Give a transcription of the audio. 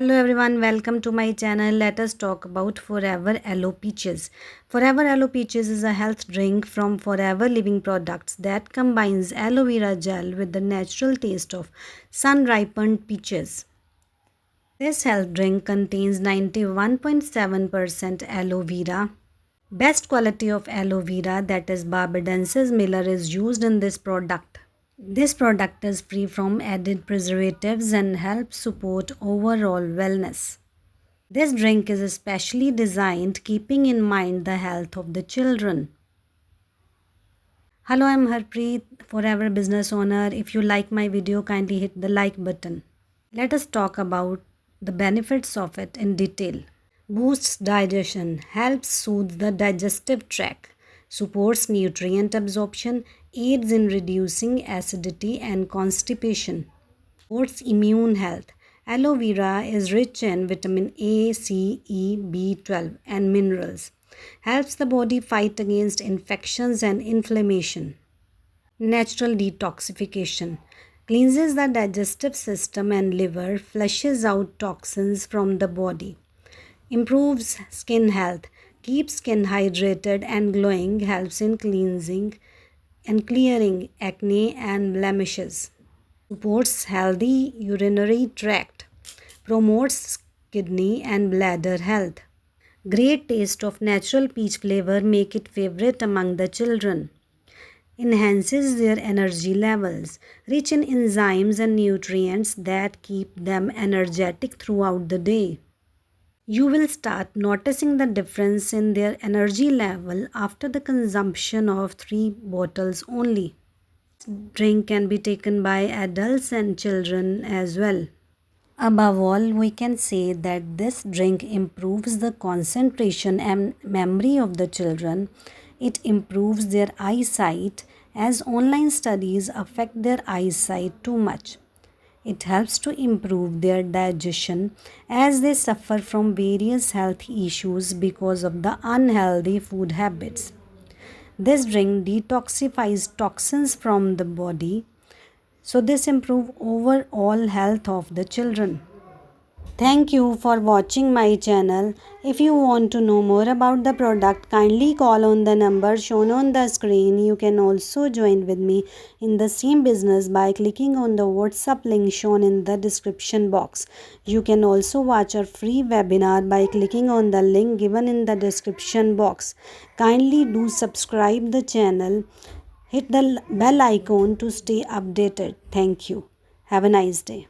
Hello everyone, welcome to my channel. Let us talk about Forever Aloe Peaches. Forever Aloe Peaches is a health drink from Forever Living Products that combines aloe vera gel with the natural taste of sun-ripened peaches. This health drink contains 91.7% aloe vera. Best quality of aloe vera, that is Barbadensis miller, is used in this product. This product is free from added preservatives and helps support overall wellness. This drink is especially designed keeping in mind the health of the children. Hello, I'm Harpreet, Forever Business Owner. If you like my video, kindly hit the like button. Let us talk about the benefits of it in detail. Boosts digestion, helps soothe the digestive tract, supports nutrient absorption, aids in reducing acidity and constipation, supports immune health. Aloe vera is rich in vitamin A, C, E, B12 and minerals. Helps the body fight against infections and inflammation. Natural detoxification. Cleanses the digestive system and liver, flushes out toxins from the body. Improves skin health, keeps skin hydrated and glowing, helps in cleansing and clearing acne and blemishes. Supports healthy urinary tract, promotes kidney and bladder health. Great taste of natural peach flavor make it favorite among the children. Enhances their energy levels, rich in enzymes and nutrients that keep them energetic throughout the day. You will start noticing the difference in their energy level after the consumption of 3 bottles only. Drink can be taken by adults and children as well. Above all, we can say that this drink improves the concentration and memory of the children. It improves their eyesight as online studies affect their eyesight too much. It helps to improve their digestion as they suffer from various health issues because of the unhealthy food habits. This drink detoxifies toxins from the body, so this improves overall health of the children. Thank you for watching my channel. If you want to know more about the product, kindly call on the number shown on the screen. You can also join with me in the same business by clicking on the WhatsApp link shown in the description box. You can also watch our free webinar by clicking on the link given in the description box. Kindly do subscribe the channel. Hit the bell icon to stay updated. Thank you. Have a nice day.